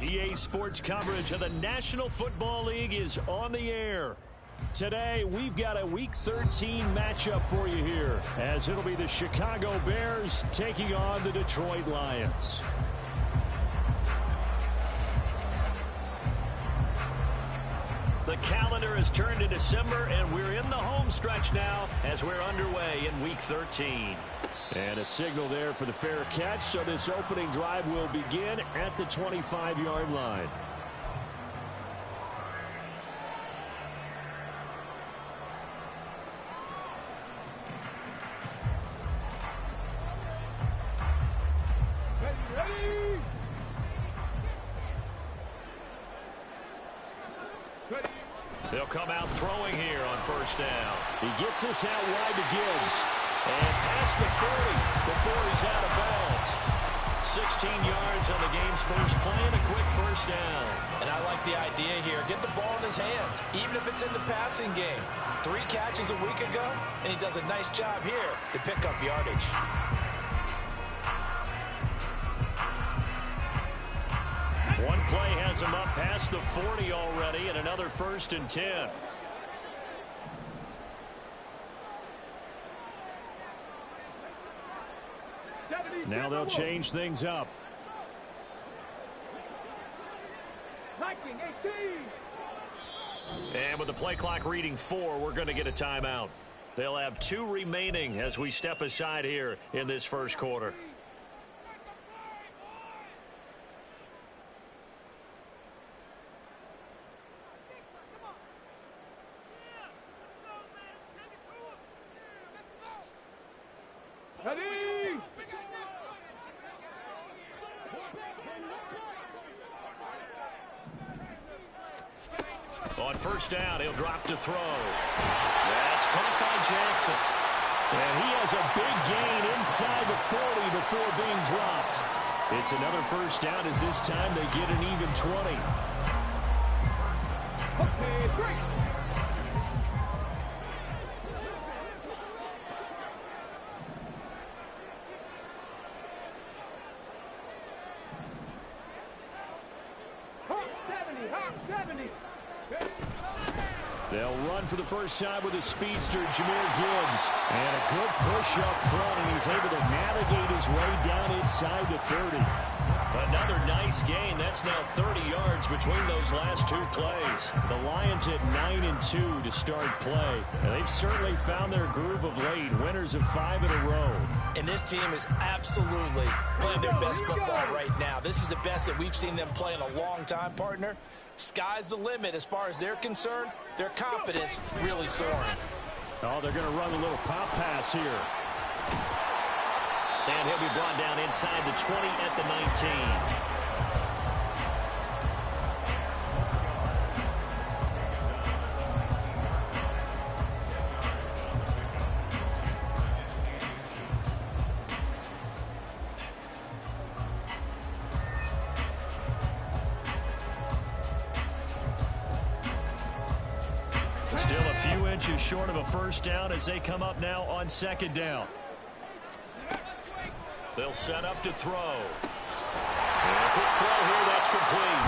EA Sports coverage of the National Football League is on the air. Today, we've got a Week 13 matchup for you here, as it'll be the Chicago Bears taking on the Detroit Lions. The calendar has turned to December, and we're in the home stretch now as we're underway in Week 13. And a signal there for the fair catch, so this opening drive will begin at the 25-yard line. They'll come out throwing here on first down. He gets this out wide to Gibbs. And past the 40 before he's out of bounds. 16 yards on the game's first play and a quick first down. And I like the idea here. Get the ball in his hands, even if it's in the passing game. 3 catches a week ago, and he does a nice job here to pick up yardage. One play has him up past the 40 already, and another 1st and 10. Now they'll change things up. And with the play clock reading 4, we're going to get a timeout. They'll have 2 remaining as we step aside here in this first quarter. On first down, he'll drop to throw. That's caught by Jackson. And he has a big gain inside the 40 before being dropped. It's another first down as this time they get an even 20. Okay, great. They'll run for the first time with a speedster, Jahmyr Gibbs. And a good push up front, and he's able to navigate his way down inside the 30. Another nice gain. That's now 30 yards between those last 2 plays. The Lions at 9-2 to start play. And they've certainly found their groove of late. Winners of 5 in a row. And this team is absolutely playing their best football right now. This is the best that we've seen them play in a long time, partner. Sky's the limit as far as they're concerned. Their confidence really soaring. Oh, they're going to run a little pop pass here. And he'll be brought down inside the 20 at the 19. Still a few inches short of a first down as they come up now on second down. They'll set up to throw. And a quick throw here, that's complete.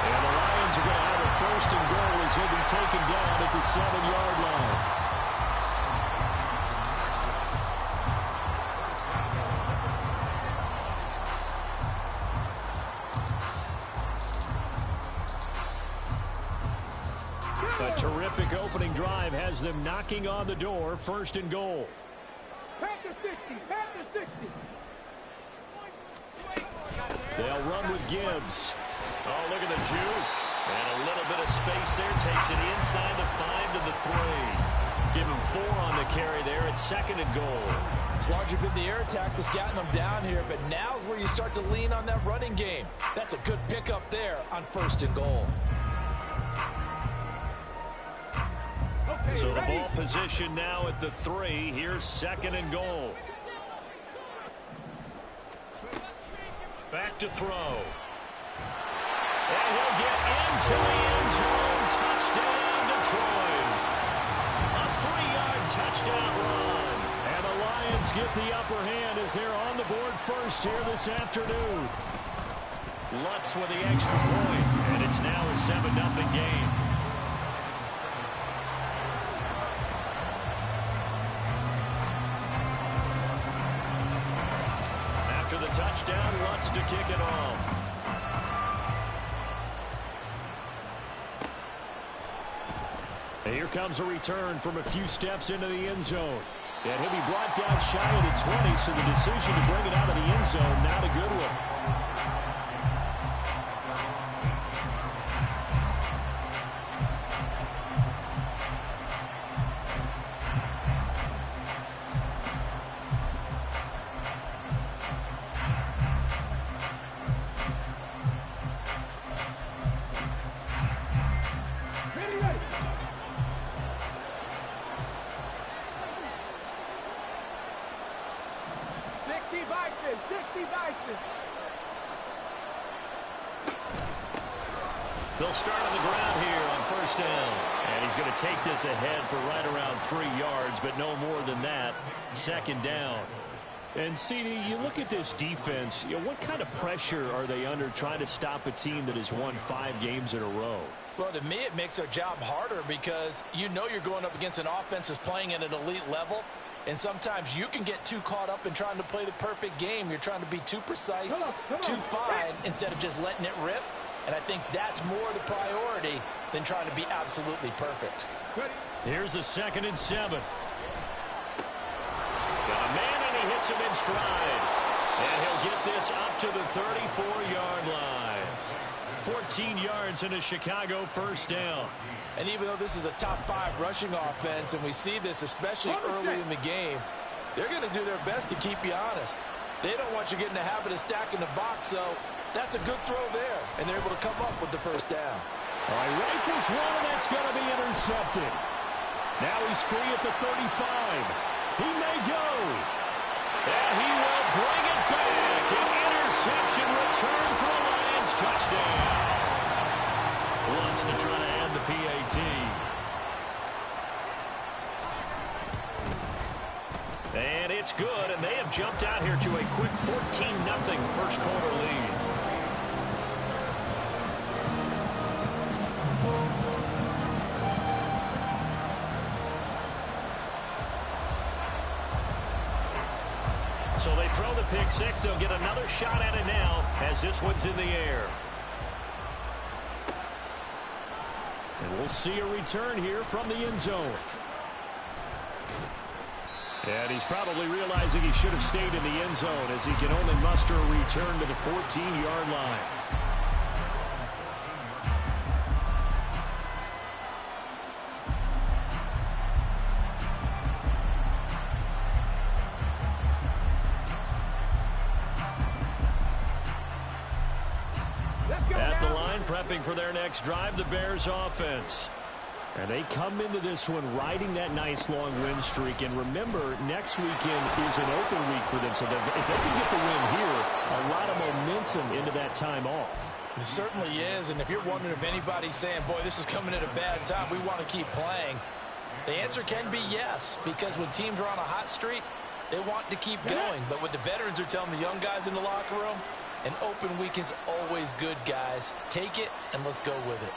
And the Lions are going to have a first and goal as he'll be taken down at the 7-yard line. A terrific opening drive has them knocking on the door, 1st and goal. Panther 60, Panther 60. They'll run with Gibbs. Oh, look at the juke. And a little bit of space there. Takes it inside the 5 to the 3. Give him 4 on the carry there at 2nd and goal. It's largely been the air attack that's gotten them down here, but now's where you start to lean on that running game. That's a good pickup there on 1st and goal. Okay, so ready. The ball position now at the 3. Here's 2nd and goal. Back to throw. And he'll get into the end zone. Touchdown, Detroit. A 3-yard touchdown run. And the Lions get the upper hand as they're on the board first here this afternoon. Lutz with the extra point, and it's now a 7-0 game. After the touchdown, Lutz to kick it off. And here comes a return from a few steps into the end zone. And he'll be brought down shy of the 20, so the decision to bring it out of the end zone, not a good one. They'll start on the ground here on first down. And he's going to take this ahead for right around 3 yards, but no more than that. Second down. And, CD, you look at this defense, what kind of pressure are they under trying to stop a team that has won 5 games in a row? Well, to me, it makes their job harder because you know you're going up against an offense that's playing at an elite level. And sometimes you can get too caught up in trying to play the perfect game. You're trying to be too precise, too fine, instead of just letting it rip. And I think that's more the priority than trying to be absolutely perfect. Here's a 2nd and 7. Got a man, and he hits him in stride. And he'll get this up to the 34-yard line. 14 yards in a Chicago first down. And even though this is a top 5 rushing offense, and we see this especially early in the game, they're going to do their best to keep you honest. They don't want you getting the habit of stacking the box, so that's a good throw there. And they're able to come up with the first down. All right, rifles one, and that's going to be intercepted. Now he's free at the 35. He may go. And he will bring it back. An interception return for a Lions touchdown. Wants to try to add the PAT. And it's good, and they have jumped out here to a quick 14-0 first quarter lead. So they throw the pick six. They'll get another shot at it now as this one's in the air. And we'll see a return here from the end zone. And he's probably realizing he should have stayed in the end zone as he can only muster a return to the 14-yard line. At the line, prepping for their next drive, the Bears offense. And they come into this one riding that nice long win streak. And remember, next weekend is an open week for them. So if they can get the win here, a lot of momentum into that time off. It certainly is. And if you're wondering if anybody's saying, boy, this is coming at a bad time, we want to keep playing, the answer can be yes. Because when teams are on a hot streak, they want to keep going. But what the veterans are telling the young guys in the locker room, an open week is always good, guys. Take it, and let's go with it.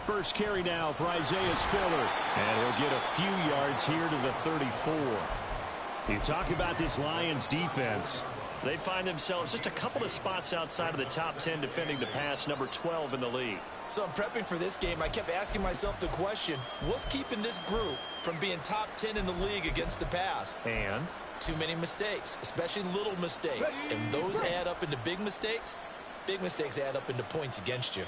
First carry now for Isaiah Spiller. And he'll get a few yards here to the 34. You talk about this Lions defense. They find themselves just a couple of spots outside of the top 10 defending the pass, number 12 in the league. So I'm prepping for this game. I kept asking myself the question, what's keeping this group from being top 10 in the league against the pass? And? Too many mistakes, especially little mistakes. And those add up into big mistakes. Big mistakes add up into points against you.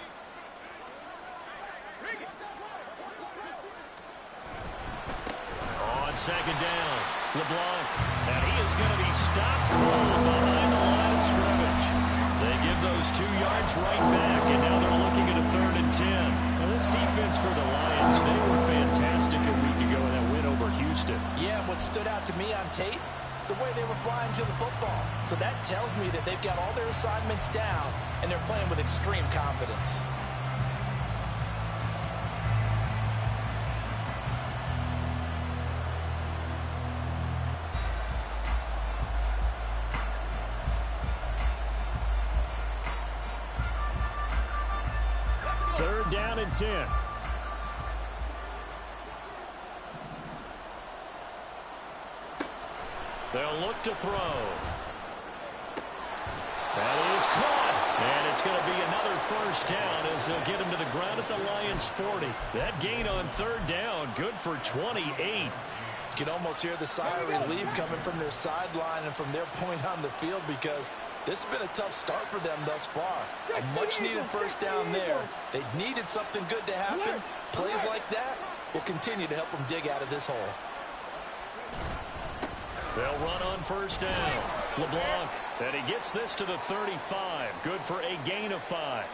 On second down, LeBlanc. And he is going to be stopped cold behind the line of scrimmage. They give those 2 yards right back, and now they're looking at a 3rd and 10. Now this defense for the Lions, they were fantastic a week ago in that win over Houston. Yeah, what stood out to me on tape, the way they were flying to the football. So that tells me that they've got all their assignments down, and they're playing with extreme confidence. down and 10. They'll look to throw. That is caught. And it's going to be another first down as they'll get him to the ground at the Lions' 40. That gain on third down, good for 28. You can almost hear the sigh of relief coming from their sideline and from their point on the field, because this has been a tough start for them thus far. A much-needed first down there. They needed something good to happen. Plays like that will continue to help them dig out of this hole. They'll run on first down. LeBlanc, and he gets this to the 35. Good for a gain of 5.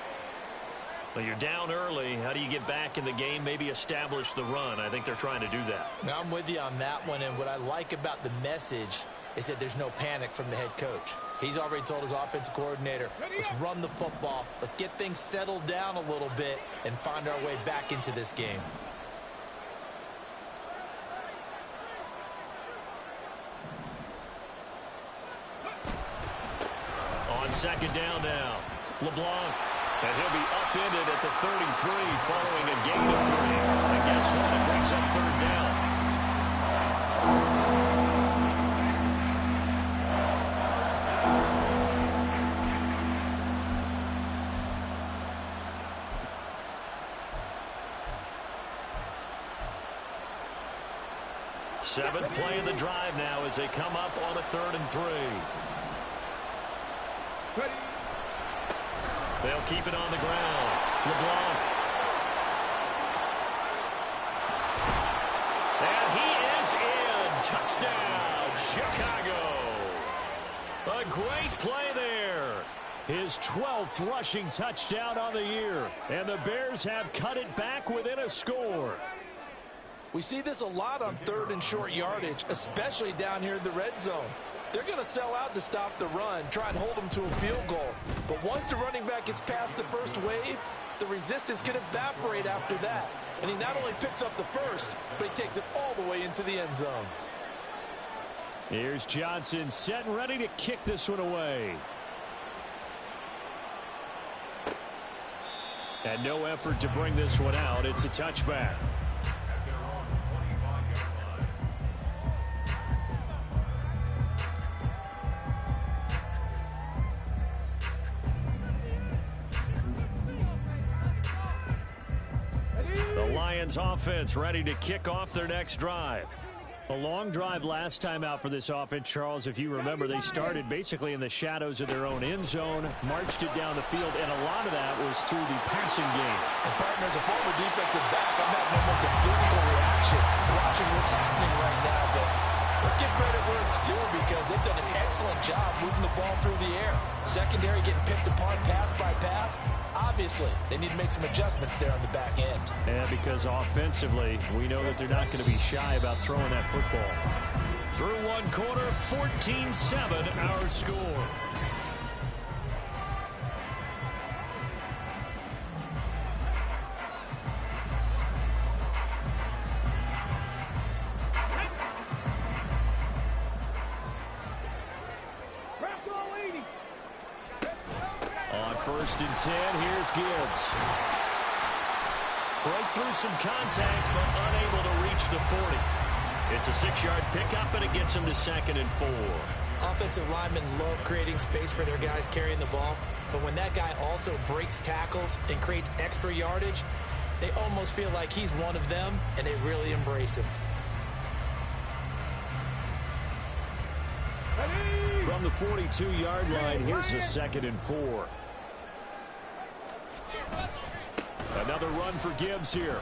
Well, you're down early. How do you get back in the game, maybe establish the run? I think they're trying to do that. Now, I'm with you on that one, and what I like about the message is that there's no panic from the head coach. He's already told his offensive coordinator, let's run the football, let's get things settled down a little bit and find our way back into this game. On second down now, LeBlanc, and he'll be upended at the 33 following a gain of 3. And guess what? It brings up third down. Seventh play of the drive now as they come up on a 3rd and 3. They'll keep it on the ground. LeBlanc. And he is in. Touchdown, Chicago. A great play there. His 12th rushing touchdown on the year. And the Bears have cut it back within a score. We see this a lot on 3rd and short yardage, especially down here in the red zone. They're going to sell out to stop the run, try and hold them to a field goal. But once the running back gets past the first wave, the resistance can evaporate after that. And he not only picks up the first, but he takes it all the way into the end zone. Here's Johnson set and ready to kick this one away. And no effort to bring this one out. It's a touchback. Lions offense ready to kick off their next drive. A long drive last time out for this offense, Charles. If you remember, they started basically in the shadows of their own end zone, marched it down the field, and a lot of that was through the passing game. And partners, a former defensive back, I'm having almost a physical reaction watching what's happening right now. But let's give credit where it's due, because they've done an excellent job moving the ball through the air. Secondary getting picked apart pass by pass. Obviously, they need to make some adjustments there on the back end. Yeah, because offensively, we know that they're not going to be shy about throwing that football. Through one quarter, 14-7 our score. First and 10, here's Gibbs. Broke through some contact, but unable to reach the 40. It's a 6-yard pickup, and it gets him to 2nd and 4. Offensive linemen love creating space for their guys carrying the ball, but when that guy also breaks tackles and creates extra yardage, they almost feel like he's one of them, and they really embrace him. From the 42-yard line, here's a 2nd and 4. Another run for Gibbs here.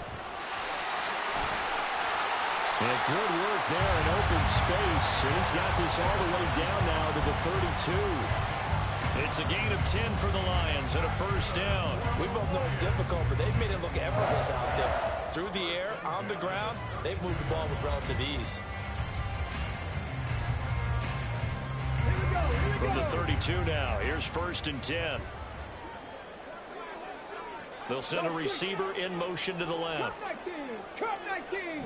And good work there in open space. And he's got this all the way down now to the 32. It's a gain of 10 for the Lions and a first down. We both know it's difficult, but they've made it look effortless out there. Through the air, on the ground, they've moved the ball with relative ease. From the 32 now, here's 1st and 10. They'll send a receiver in motion to the left. Cut 19.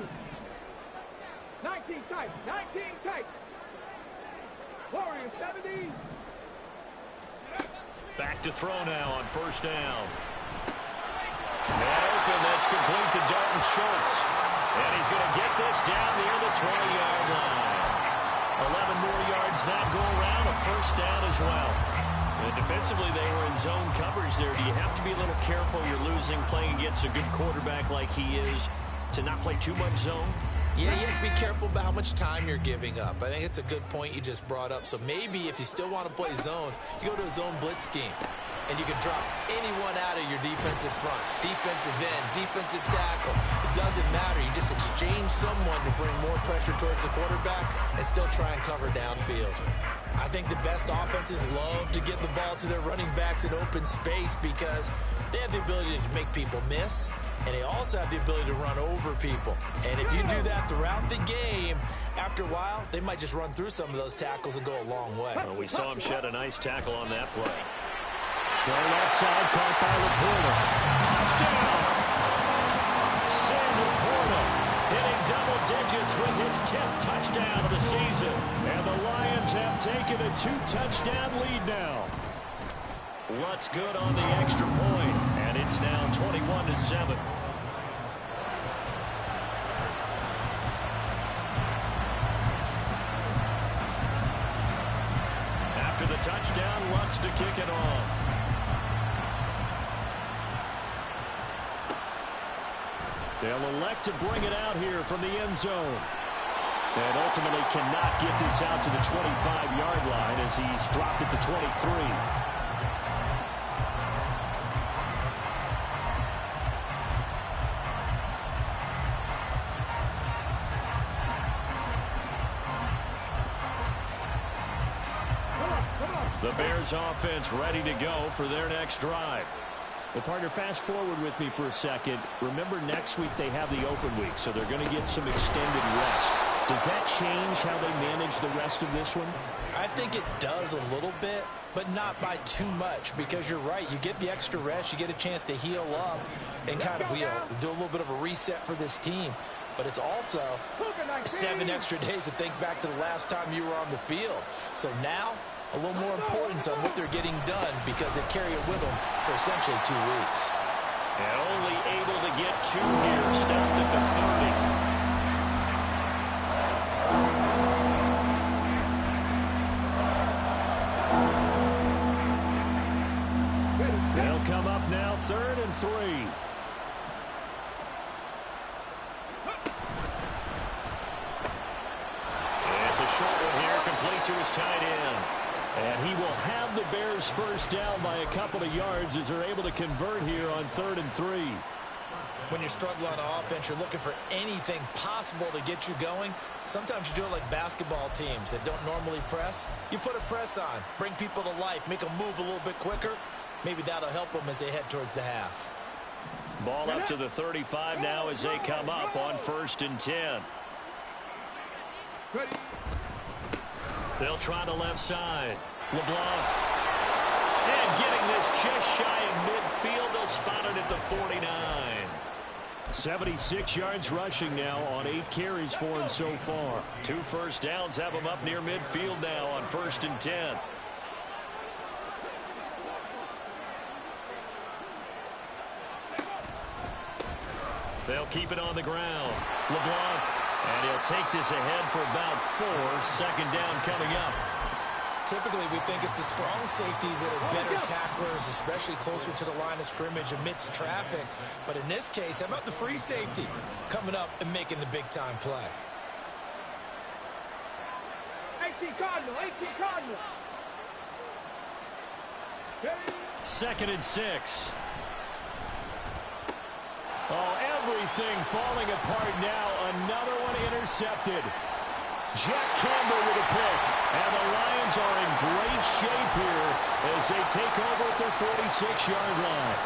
19 tight. 19 tight. Warriors 70. Back to throw now on first down. Man open, that's complete to Dalton Schultz. And he's going to get this down near the 20-yard line. 11 more yards that go around, a first down as well. And defensively, they were in zone coverage there. Do you have to be a little careful? You're losing, playing against a good quarterback like he is, to not play too much zone? Yeah, you have to be careful about how much time you're giving up. I think it's a good point you just brought up. So maybe if you still want to play zone, you go to a zone blitz scheme. And you can drop anyone out of your defensive front, defensive end, defensive tackle. It doesn't matter. You just exchange someone to bring more pressure towards the quarterback and still try and cover downfield. I think the best offenses love to get the ball to their running backs in open space because they have the ability to make people miss, and they also have the ability to run over people. And if you do that throughout the game, after a while, they might just run through some of those tackles and go a long way. Well, we saw him shed a nice tackle on that play. Thrown outside, caught by Laporta. Touchdown! Sam Laporta hitting double digits with his 10th touchdown of the season. And the Lions have taken a 2-touchdown lead now. What's good on the extra point, and it's now 21-7. After the touchdown, Lutz to kick it off. They'll elect to bring it out here from the end zone. And ultimately cannot get this out to the 25-yard line as he's dropped it to 23. The Bears offense ready to go for their next drive. Well, partner, fast forward with me for a second. Remember, next week they have the open week, so they're going to get some extended rest. Does that change how they manage the rest of this one? I think it does a little bit, but not by too much, because you're right. You get the extra rest, you get a chance to heal up and kind of do a little bit of a reset for this team. But it's also 7 extra days to think back to the last time you were on the field. So now, a little more importance on what they're getting done because they carry it with them for essentially 2 weeks. And only able to get 2 here, stopped at the 30. They'll come up now, 3rd and 3. And it's a short one here, complete to his tight end. And he will have the Bears first down by a couple of yards as they're able to convert here on 3rd and 3. When you're struggling on offense, you're looking for anything possible to get you going. Sometimes you do it like basketball teams that don't normally press. You put a press on, bring people to life, make them move a little bit quicker. Maybe that'll help them as they head towards the half. Ball up to the 35 now as they come up on 1st and 10. They'll try the left side. LeBlanc. And getting this just shy of midfield. They'll spot it at the 49. 76 yards rushing now on 8 carries for him so far. 2 first downs have him up near midfield now on 1st and 10. They'll keep it on the ground. LeBlanc. And he'll take this ahead for about 4. 2nd down coming up. Typically, we think it's the strong safeties that are better tacklers, especially closer to the line of scrimmage amidst traffic. But in this case, how about the free safety coming up and making the big-time play? 18 Cardinal, 18 Cardinal. 2nd and 6. Oh, everything falling apart now. Another one intercepted. Jack Campbell with a pick. And the Lions are in great shape here as they take over at their 46-yard line.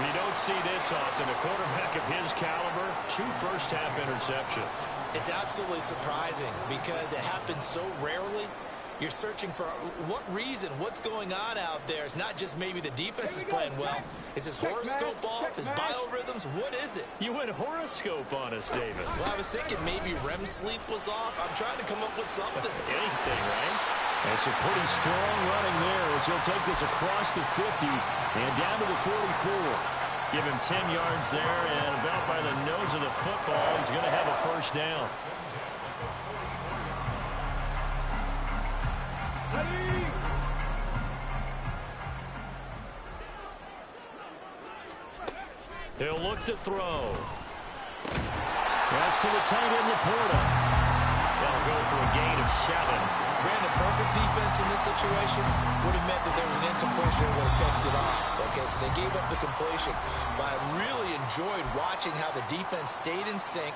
You don't see this often. A quarterback of his caliber, 2 first-half interceptions. It's absolutely surprising because it happens so rarely. You're searching for what reason, what's going on out there. It's not just maybe the defense is playing well. Is his horoscope off? His biorhythms? What is it? You went horoscope on us, David. Well, I was thinking maybe REM sleep was off. I'm trying to come up with something. Anything, right? And some pretty strong running there as he'll take this across the 50 and down to the 44. Give him 10 yards there, and about by the nose of the football, he's going to have a first down. He'll look to throw. That's to the tight end, Laporta. They'll go for a gain of 7. Ran a perfect defense in this situation. Would have meant that there was an incompletion and would have picked it off. Okay, so they gave up the completion. But I really enjoyed watching how the defense stayed in sync,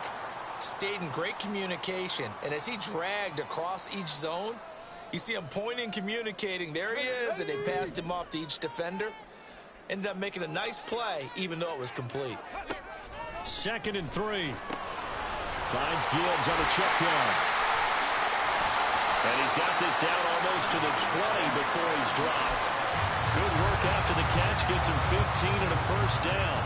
stayed in great communication. And as he dragged across each zone, you see him pointing, communicating. There he is, and they passed him off to each defender. Ended up making a nice play, even though it was complete. 2nd and 3. Finds Gibbs on a check down. And he's got this down almost to the 20 before he's dropped. Good work after the catch. Gets him 15 and a first down.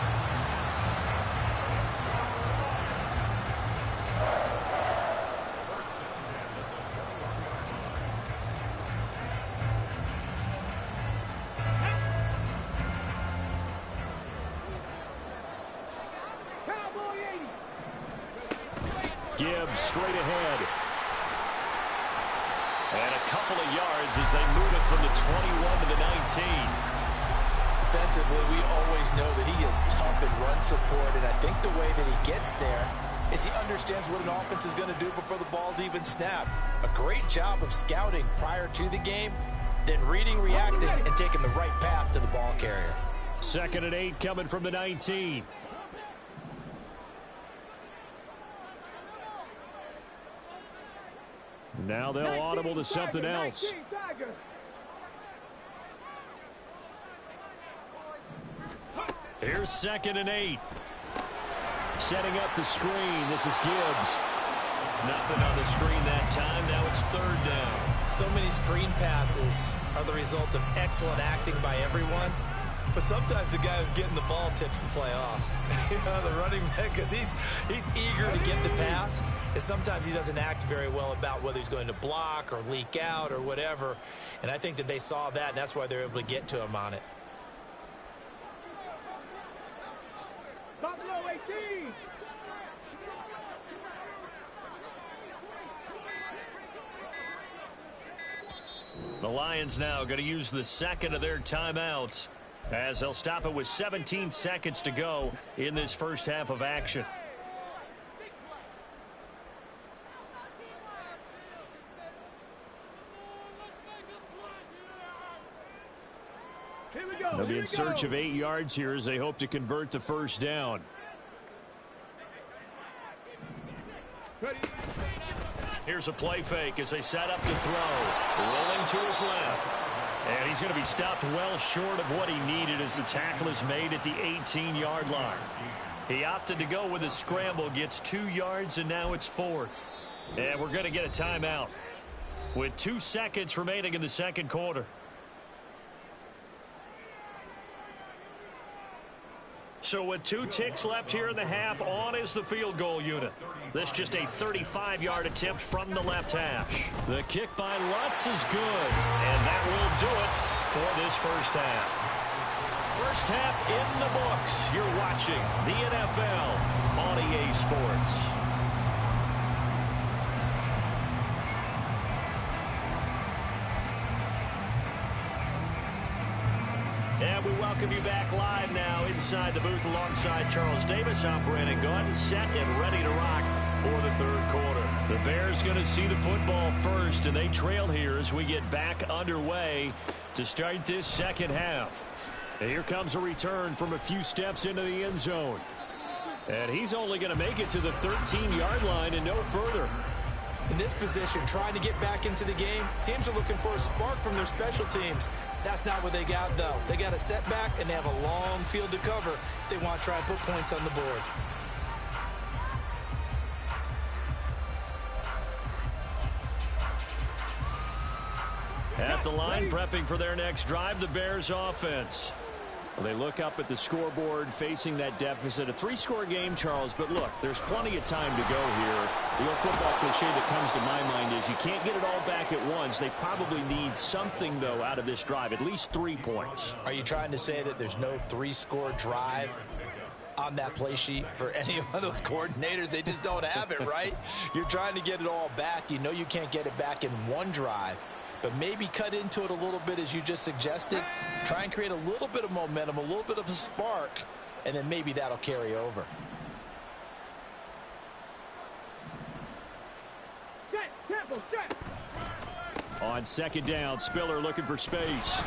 Gibbs straight ahead. And a couple of yards as they move it from the 21 to the 19. Defensively, we always know that he is tough in run support, and I think the way that he gets there is he understands what an offense is going to do before the ball's even snapped. A great job of scouting prior to the game, then reading, reacting, and taking the right path to the ball carrier. 2nd and 8 coming from the 19. Now they'll audible to something else. Here's 2nd and 8. Setting up the screen. This is Gibbs. Nothing on the screen that time. Now it's 3rd down. So many screen passes are the result of excellent acting by everyone. But sometimes the guy who's getting the ball tips the play off. The running back, because he's eager to get the pass. And sometimes he doesn't act very well about whether he's going to block or leak out or whatever. And I think that they saw that, and that's why they're able to get to him on it. Buffalo 18. The Lions now going to use the 2nd of their timeouts, as they'll stop it with 17 seconds to go in this first half of action. They'll be in search of 8 yards here as they hope to convert the first down. Here's a play fake as they set up to throw. Rolling to his left. And he's going to be stopped well short of what he needed as the tackle is made at the 18-yard line. He opted to go with a scramble, gets 2 yards, and now it's 4th. And we're going to get a timeout with 2 seconds remaining in the second quarter. So with 2 ticks left here in the half, on is the field goal unit. This just a 35-yard attempt from the left hash. The kick by Lutz is good, and that will do it for this first half. First half in the books. You're watching the NFL on EA Sports. And we welcome you back live now inside the booth alongside Charles Davis. I'm Brandon Gunn, set and ready to rock for the third quarter. The Bears going to see the football first, and they trail here as we get back underway to start this second half. And here comes a return from a few steps into the end zone. And he's only going to make it to the 13-yard line and no further. In this position, trying to get back into the game, teams are looking for a spark from their special teams. That's not what they got, though. They got a setback, and they have a long field to cover if they want to try and put points on the board. At the line, prepping for their next drive, the Bears offense. Well, they look up at the scoreboard facing that deficit. A 3-score game, Charles, but look, there's plenty of time to go here. The old football cliche that comes to my mind is you can't get it all back at once. They probably need something, though, out of this drive, at least 3 points. Are you trying to say that there's no 3-score drive on that play sheet for any of those coordinators. They just don't have it, right? You're trying to get it all back. You know you can't get it back in one drive, but maybe cut into it a little bit as you just suggested. Try and create a little bit of momentum, a little bit of a spark, and then maybe that'll carry over. On second down, Spiller looking for space.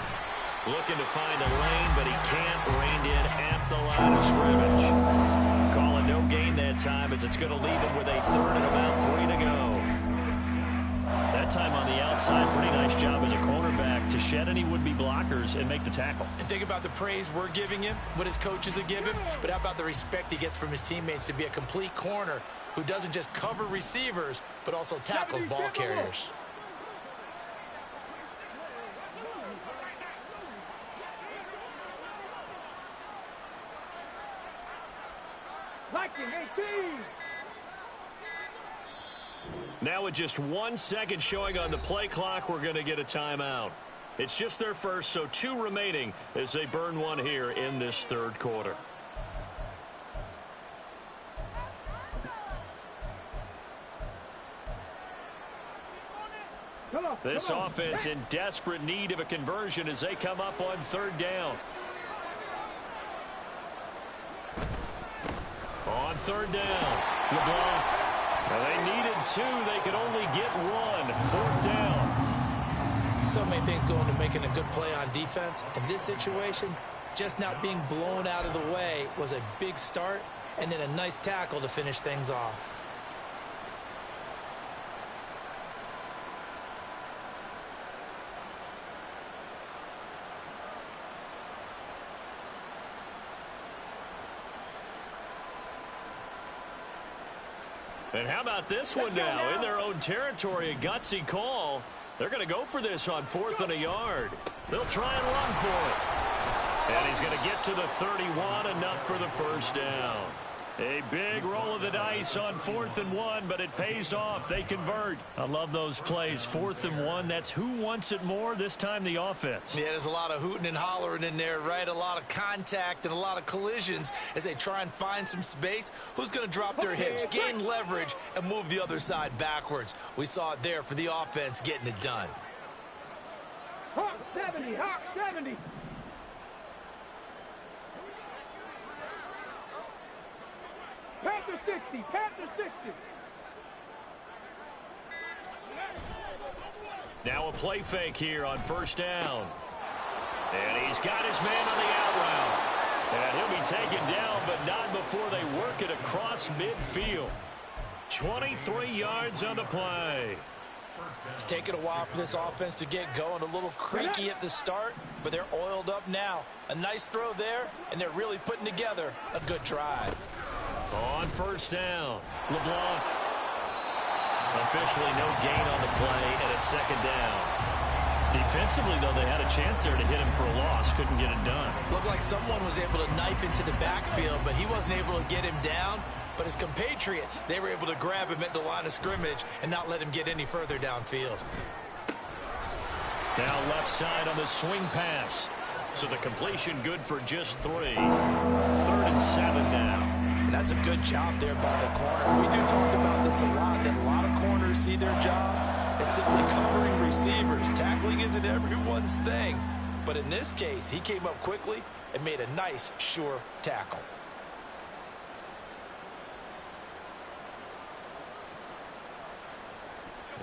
Looking to find a lane, but he can't. Reined in at the line of scrimmage. Calling no gain that time as it's going to leave him with a third and about 3 to go. That time on the outside, pretty nice job as a cornerback to shed any would-be blockers and make the tackle. And think about the praise we're giving him, what his coaches have given, but how about the respect he gets from his teammates to be a complete corner who doesn't just cover receivers, but also tackles ball carriers. Now with just 1 second showing on the play clock, we're going to get a timeout. It's just their first, so 2 remaining as they burn one here in this third quarter. This offense in desperate need of a conversion as they come up on third down. On third down, LeBlanc. Now they needed 2. They could only get 1. Fourth down. So many things go into making a good play on defense. In this situation, just not being blown out of the way was a big start, and then a nice tackle to finish things off. And how about this one now? In their own territory, a gutsy call. They're going to go for this on 4th and a yard. They'll try and run for it. And he's going to get to the 31, enough for the first down. A big roll of the dice on 4th and 1, but it pays off. They convert. I love those plays. 4th and 1, that's who wants it more, this time the offense. Yeah, there's a lot of hooting and hollering in there, right? A lot of contact and a lot of collisions as they try and find some space. Who's going to drop their hips, gain leverage, and move the other side backwards? We saw it there for the offense getting it done. Hawk 70, Hawk 70. Panther 60, Panther 60. Now a play fake here on first down. And he's got his man on the out route. And he'll be taken down, but not before they work it across midfield. 23 yards on the play. It's taken a while for this offense to get going. A little creaky at the start, but they're oiled up now. A nice throw there, and they're really putting together a good drive. On first down, LeBlanc. Officially no gain on the play, and it's second down. Defensively, though, they had a chance there to hit him for a loss. Couldn't get it done. Looked like someone was able to knife into the backfield, but he wasn't able to get him down. But his compatriots, they were able to grab him at the line of scrimmage and not let him get any further downfield. Now left side on the swing pass. So the completion good for just 3. 3rd and 7 now. And that's a good job there by the corner. We do talk about this a lot, that a lot of corners see their job as simply covering receivers. Tackling isn't everyone's thing. But in this case, he came up quickly and made a nice, sure tackle.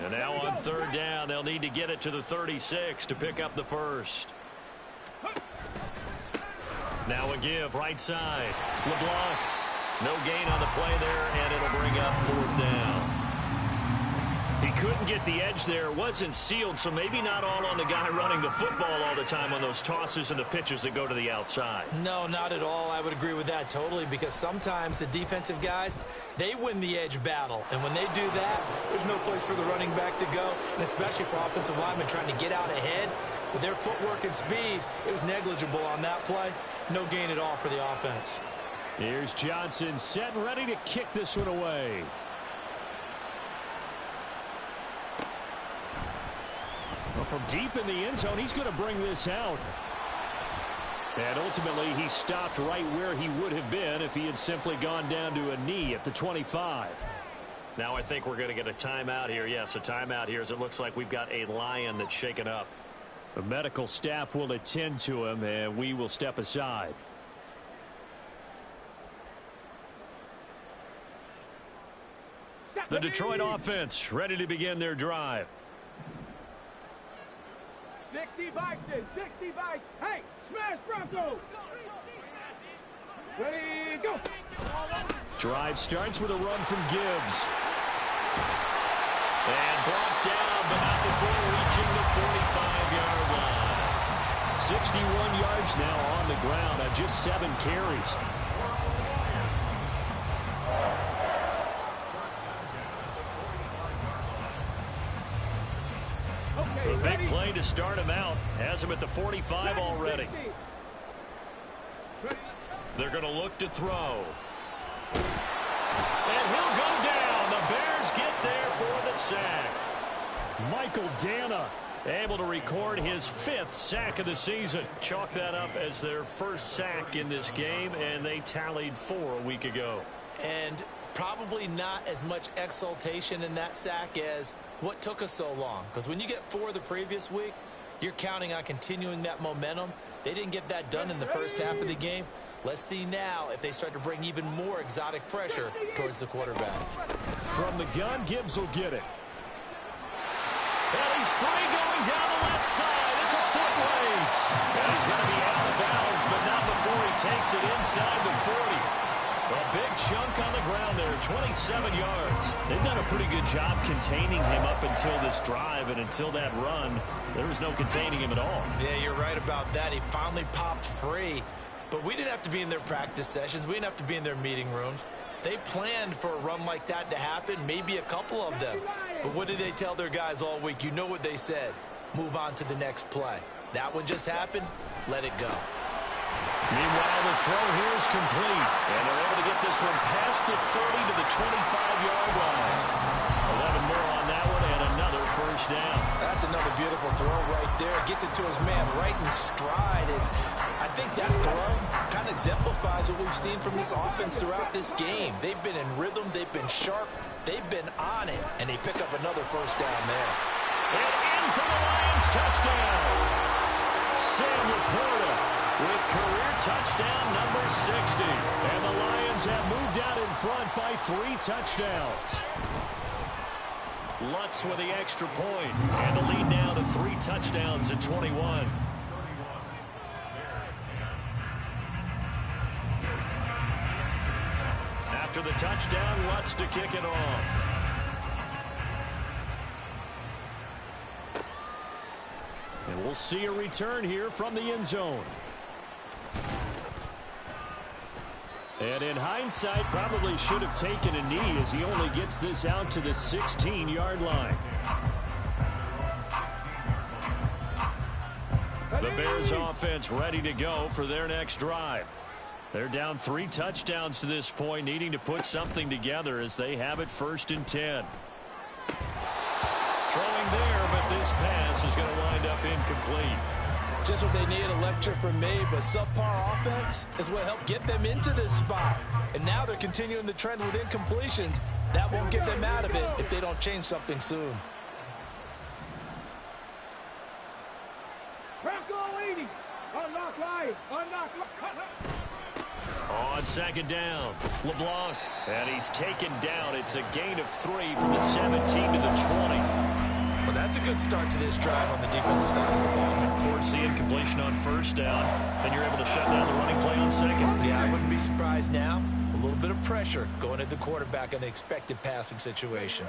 And now on third down, they'll need to get it to the 36 to pick up the first. Now a give, right side. LeBlanc. No gain on the play there, and it'll bring up 4th down. He couldn't get the edge there. It wasn't sealed, so maybe not all on the guy running the football all the time on those tosses and the pitches that go to the outside. No, not at all. I would agree with that totally, because sometimes the defensive guys, they win the edge battle. And when they do that, there's no place for the running back to go, and especially for offensive linemen trying to get out ahead. With their footwork and speed, it was negligible on that play. No gain at all for the offense. Here's Johnson set and ready to kick this one away. Well, from deep in the end zone, he's going to bring this out. And ultimately, he stopped right where he would have been if he had simply gone down to a knee at the 25. Now I think we're going to get a timeout here. Yes, a timeout here as it looks like we've got a Lion that's shaken up. The medical staff will attend to him, and we will step aside. The Detroit offense ready to begin their drive. 60 bikes in, 60 bikes. Hey, smash Bronco. Ready, go. Drive starts with a run from Gibbs. And brought down, but not before reaching the 45-yard line. 61 yards now on the ground on just 7 carries. A big play to start him out. Has him at the 45 already. They're going to look to throw. And he'll go down. The Bears get there for the sack. Michael Dana able to record his 5th sack of the season. Chalk that up as their first sack in this game, and they tallied 4 a week ago. And probably not as much exultation in that sack as what took us so long. Because when you get 4 the previous week, you're counting on continuing that momentum. They didn't get that done in the first half of the game. Let's see now if they start to bring even more exotic pressure towards the quarterback. From the gun, Gibbs will get it. And he's free going down the left side. It's a foot race. And he's going to be out of bounds, but not before he takes it inside the 40. A big chunk on the ground there, 27 yards. They've done a pretty good job containing him up until this drive, and until that run, there was no containing him at all. Yeah, you're right about that. He finally popped free, but we didn't have to be in their practice sessions. We didn't have to be in their meeting rooms. They planned for a run like that to happen, maybe a couple of them. But what did they tell their guys all week? You know what they said. Move on to the next play. That one just happened. Let it go. Meanwhile, the throw here is complete. And they're able to get this one past the 30 to the 25-yard line. 11 more on that one and another first down. That's another beautiful throw right there. Gets it to his man right in stride. And I think that throw kind of exemplifies what we've seen from this offense throughout this game. They've been in rhythm. They've been sharp. They've been on it. And they pick up another first down there. And in for the Lions touchdown. Sam Laporta with career touchdown number 60. And the Lions have moved out in front by 3 touchdowns. Lutz with the extra point. And the lead now to 3 touchdowns at 21. After the touchdown, Lutz to kick it off. And we'll see a return here from the end zone. And in hindsight, probably should have taken a knee as he only gets this out to the 16-yard line. The Bears offense ready to go for their next drive. They're down 3 touchdowns to this point, needing to put something together as they have it 1st and 10. Throwing there, but this pass is going to wind up incomplete. Just what they need, a lecture from me, but subpar offense is what helped get them into this spot. And now they're continuing the trend with incompletions. That won't get them out of it if they don't change something soon. Bronco 80. Unlock line. Unlock line. On 2nd down, LeBlanc. And he's taken down. It's a gain of 3 from the 17 to the 20. Well, that's a good start to this drive on the defensive side of the ball. Force the incompletion on 1st down. Then you're able to shut down the running play on 2nd. Yeah, I wouldn't be surprised now. A little bit of pressure going at the quarterback in an expected passing situation.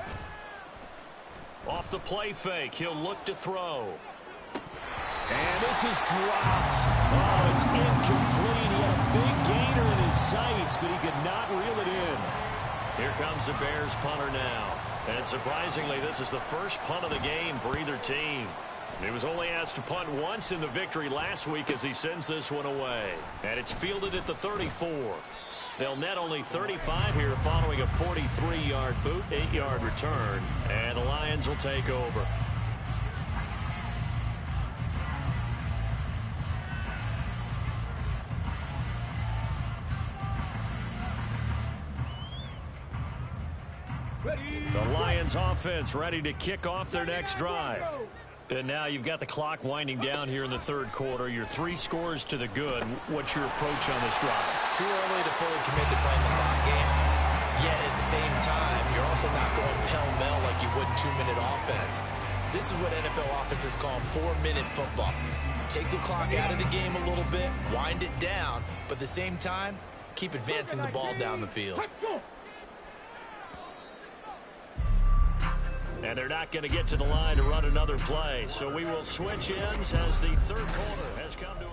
Off the play fake, he'll look to throw. And this is dropped. Oh, it's incomplete. He had a big gainer in his sights, but he could not reel it in. Here comes the Bears punter now. And surprisingly, this is the first punt of the game for either team. He was only asked to punt once in the victory last week as he sends this one away. And it's fielded at the 34. They'll net only 35 here following a 43-yard boot, 8-yard return. And the Lions will take over. offense ready to kick off their next drive. And now you've got the clock winding down here in the third quarter. You're 3 scores to the good. What's your approach on this drive? Too early to fully commit to playing the clock game. Yet at the same time, you're also not going pell-mell like you would 2-minute offense. This is what NFL offenses call 4-minute football. Take the clock out of the game a little bit, wind it down, but at the same time, keep advancing the ball down the field. And they're not going to get to the line to run another play. So we will switch ends as the third quarter has come to a...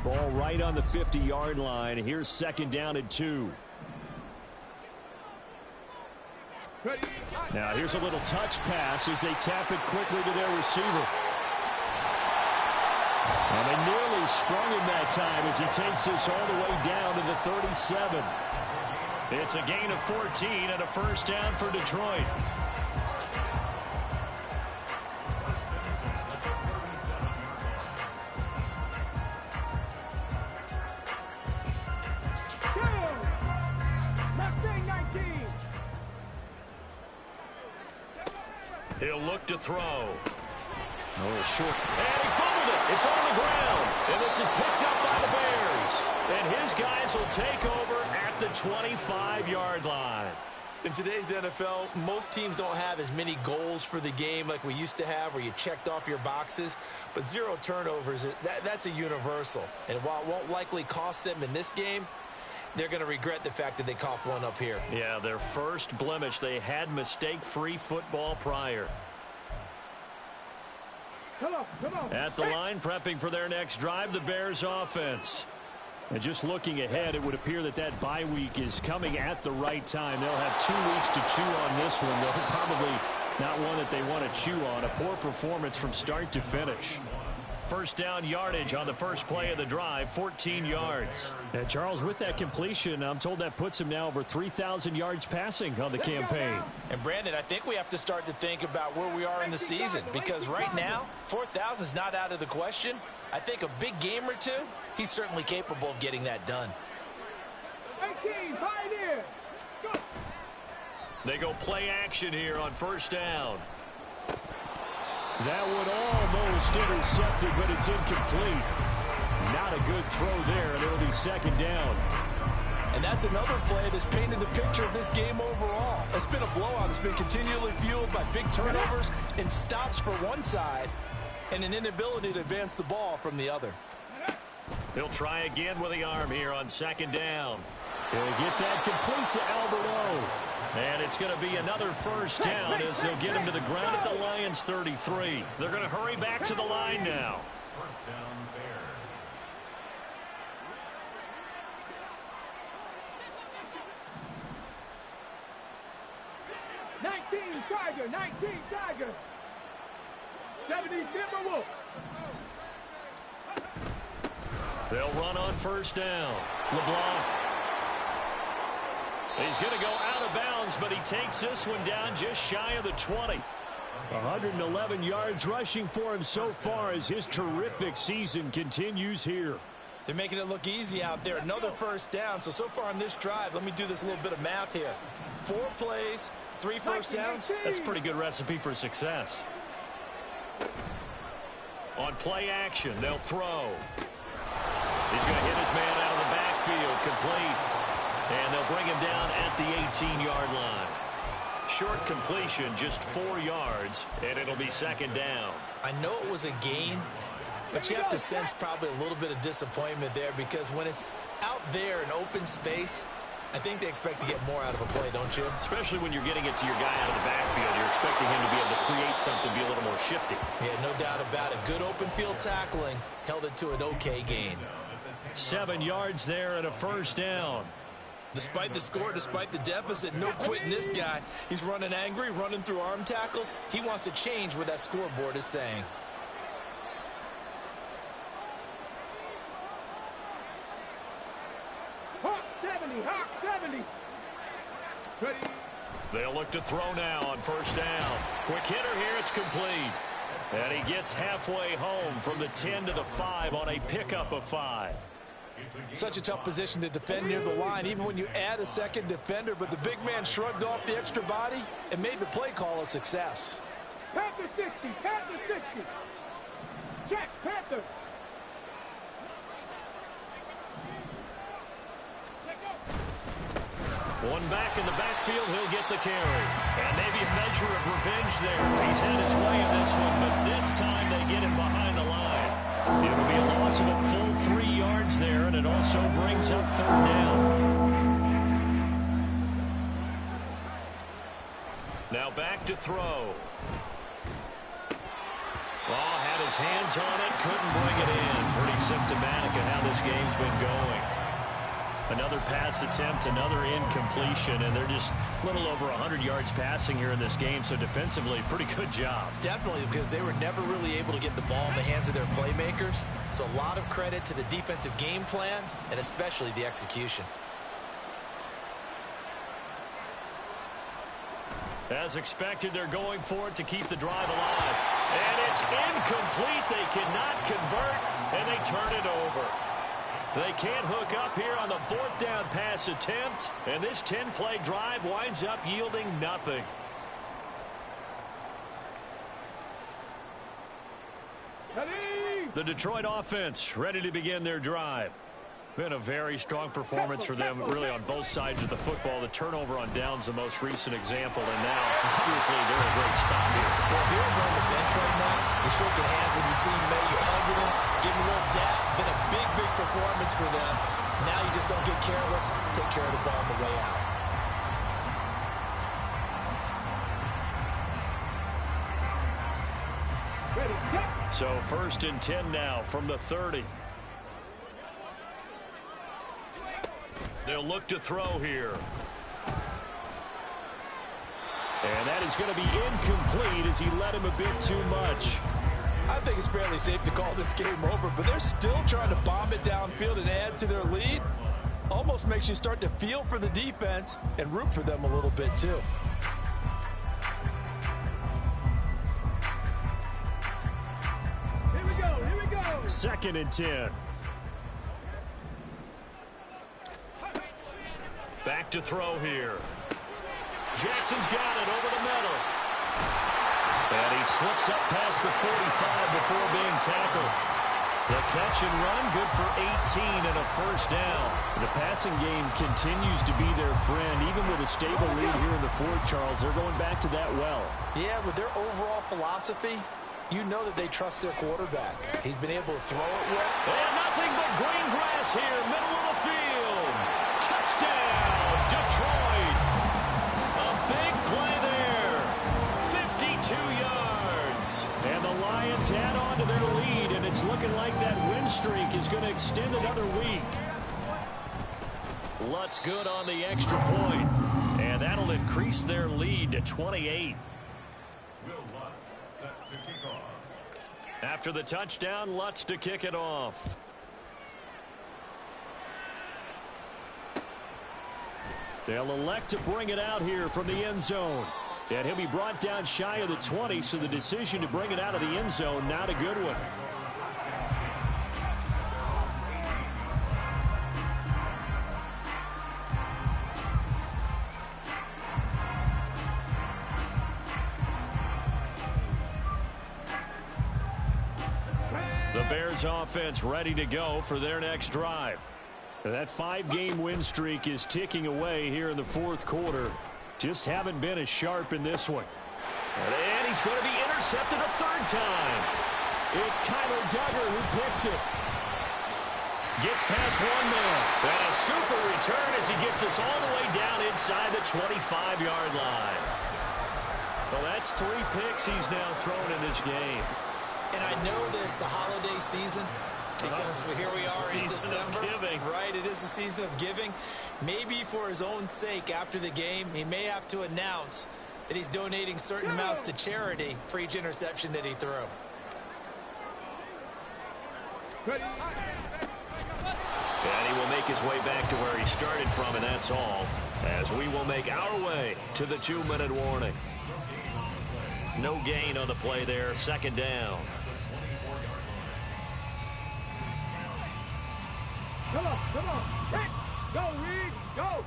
Ball right on the 50-yard line. Here's second down and 2. Now here's a little touch pass as they tap it quickly to their receiver. And they nearly sprung him that time as he takes this all the way down to the 37. It's a gain of 14 and a first down for Detroit. He'll look to throw. Oh, short. And he fumbled it. It's on the ground. And this is picked up by the Bears. And his guys will take over at the 25-yard line. In today's NFL, most teams don't have as many goals for the game like we used to have where you checked off your boxes. But 0 turnovers, that's a universal. And while it won't likely cost them in this game, they're going to regret the fact that they coughed one up here. Yeah, their first blemish. They had mistake-free football prior. Come on. At the line, prepping for their next drive, the Bears offense. And just looking ahead, it would appear that that bye week is coming at the right time. They'll have 2 weeks to chew on this one. They'll probably not one that they want to chew on. A poor performance from start to finish. First down yardage on the first play of the drive, 14 yards. And Charles, with that completion, I'm told that puts him now over 3,000 yards passing on the campaign. And Brandon, I think we have to start to think about where we are in the season, because right now, 4,000 is not out of the question. I think a big game or two, he's certainly capable of getting that done. 18, Pioneer. Go. They go play action here on first down. That would almost intercepted, but it's incomplete. Not a good throw there, and it'll be second down. And that's another play that's painted the picture of this game overall. It's been a blowout. It's been continually fueled by big turnovers and stops for one side and an inability to advance the ball from the other. He'll try again with the arm here on second down. He'll get that complete to Alberto. And it's going to be another first down as they'll get him to the ground at the Lions 33. They're going to hurry back to the line now. First down, Bears. 19 Tiger. 70 Timberwolves. They'll run on first down. LeBlanc. He's going to go out of bounds, but he takes this one down just shy of the 20. 111 yards rushing for him so far as his terrific season continues here. They're making it look easy out there. Another first down. So far on this drive, let me do this little bit of math here. 4 plays, 3 first downs. That's a pretty good recipe for success. On play action, they'll throw. He's going to hit his man out of the backfield, complete. And they'll bring him down at the 18-yard line. Short completion, just 4 yards, and it'll be second down. I know it was a gain, but you have to sense probably a little bit of disappointment there, because when it's out there in open space, I think they expect to get more out of a play, don't you? Especially when you're getting it to your guy out of the backfield. You're expecting him to be able to create something, be a little more shifty. Yeah, no doubt about it. Good open field tackling, held it to an okay gain. 7 yards there and a first down. Despite the score, despite the deficit, no quitting this guy. He's running angry, running through arm tackles. He wants to change what that scoreboard is saying. Hawk 70. Ready. They'll look to throw now on first down. Quick hitter here, it's complete. And he gets halfway home from the 10 to the 5 on a pickup of 5. Such a tough position to defend near the line, even when you add a second defender. But the big man shrugged off the extra body and made the play call a success. Panther 60, Panther 60. Check, Panther. One back in the backfield, he'll get the carry. And maybe a measure of revenge there. He's had his way in this one, but this time they get him behind the line. It'll be a loss of a full 3 yards there, and it also brings up 3rd down. Now back to throw. Had his hands on it, couldn't bring it in. Pretty symptomatic of how this game's been going. Another pass attempt, another incompletion, and they're just a little over 100 yards passing here in this game, so defensively, pretty good job. Definitely, because they were never really able to get the ball in the hands of their playmakers. So a lot of credit to the defensive game plan, and especially the execution. As expected, they're going for it to keep the drive alive. And it's incomplete. They cannot convert, and they turn it over. They can't hook up here on the 4th down pass attempt, and this 10-play drive winds up yielding nothing. The Detroit offense ready to begin their drive. Been a very strong performance for them, really, on both sides of the football. The turnover on downs, the most recent example, and now, obviously, they're in a great spot here. Well, if you're on the bench right now, you're shaking hands with your teammate, you're hugging him, giving a little dap. Been a big, big performance for them. Now you just don't get careless. Take care of the ball on the way out. So 1st and 10 now from the 30. They'll look to throw here. And that is going to be incomplete as he led him a bit too much. I think it's fairly safe to call this game over, but they're still trying to bomb it downfield and add to their lead. Almost makes you start to feel for the defense and root for them a little bit too. Here we go, here we go. 2nd and 10. Back to throw here. Jackson's got it over the middle. And he slips up past the 45 before being tackled. The catch and run, good for 18 and a 1st down. The passing game continues to be their friend. Even with a stable lead here in the 4th, Charles, they're going back to that well. Yeah, with their overall philosophy, you know that they trust their quarterback. He's been able to throw it well. And nothing but green grass here, middle of the field. Touchdown, Detroit. A big play there. 52 yards. And the Lions add on to their lead, and it's looking like that win streak is going to extend another week. Lutz good on the extra point, and that'll increase their lead to 28. After the touchdown, Lutz to kick it off. They'll elect to bring it out here from the end zone. And he'll be brought down shy of the 20, so the decision to bring it out of the end zone, not a good one. The Bears offense ready to go for their next drive. And that 5-game win streak is ticking away here in the 4th quarter. Just haven't been as sharp in this one. And he's going to be intercepted a 3rd time. It's Kyler Duggar who picks it. Gets past one man. And a super return as he gets us all the way down inside the 25-yard line. Well, that's 3 picks he's now thrown in this game. And I know this, the holiday season, because here we are in December. Right, it is the season of giving. Maybe for his own sake after the game, he may have to announce that he's donating certain amounts to charity for each interception that he threw. And he will make his way back to where he started from, and that's all, as we will make our way to the 2-minute warning. No gain on the play there. Second down. Come on. Hit. Go, Reed. Go.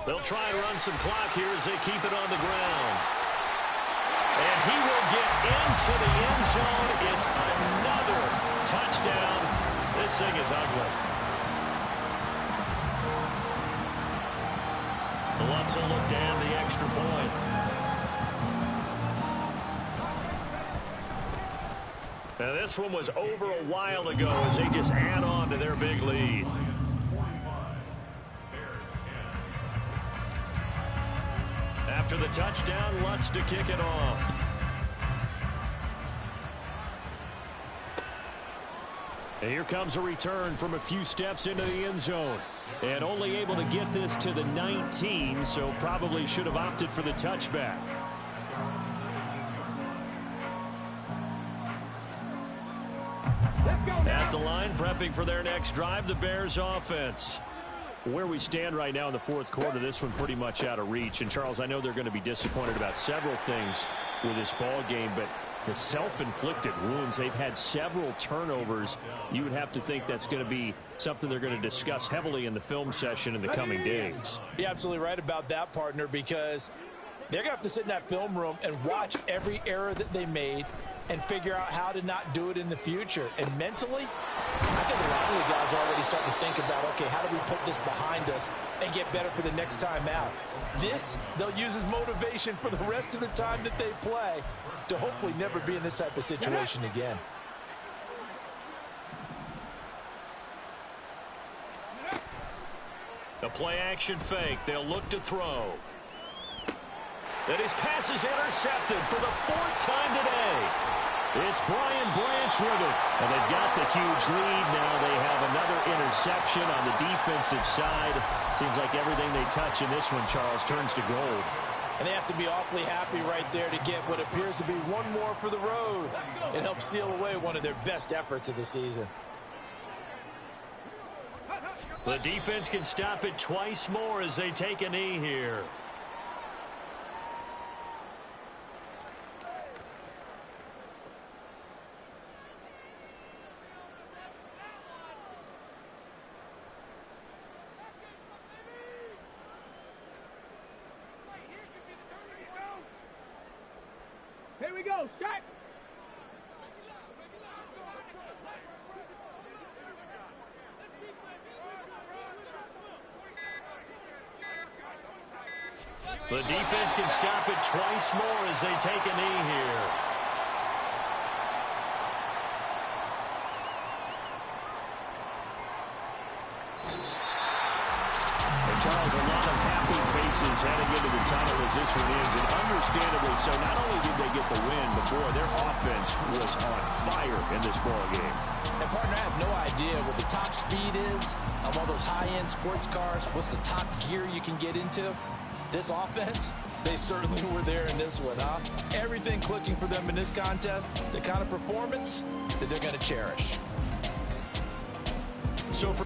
They'll try and run some clock here as they keep it on the ground. And he will get into the end zone. It's another touchdown. This thing is ugly. The Lutz will look down the extra point. Now this one was over a while ago as they just add on to their big lead. After the touchdown, Lutz to kick it off. And here comes a return from a few steps into the end zone. And only able to get this to the 19, so probably should have opted for the touchback. At the line, prepping for their next drive, the Bears offense. Where we stand right now in the fourth quarter, this one pretty much out of reach. And, Charles, I know they're going to be disappointed about several things with this ball game, but the self-inflicted wounds, they've had several turnovers. You would have to think that's going to be something they're going to discuss heavily in the film session in the coming days. You're absolutely right about that, partner, because they're going to have to sit in that film room and watch every error that they made and figure out how to not do it in the future. And mentally, I think a lot of the guys are already starting to think about, okay, how do we put this behind us and get better for the next time out? This, they'll use as motivation for the rest of the time that they play to hopefully never be in this type of situation again. The play action fake. They'll look to throw. And his pass is intercepted for the fourth time today. It's Brian Branch with it. And they've got the huge lead. Now they have another interception on the defensive side. Seems like everything they touch in this one, Charles, turns to gold. And they have to be awfully happy right there to get what appears to be one more for the road. It helps seal away one of their best efforts of the season. The defense can stop it twice more as they take a knee here. Here we go, shot. The defense can stop it twice more as they take a knee here. And Charles, a lot of happy faces heading into the tunnel as this one ends, and understandably so. Not only did they get the win, but boy, their offense was on fire in this ball game. And partner, I have no idea what the top speed is of all those high-end sports cars. What's the top gear you can get into? This offense, they certainly were there in this one, huh? Everything clicking for them in this contest, the kind of performance that they're going to cherish. So for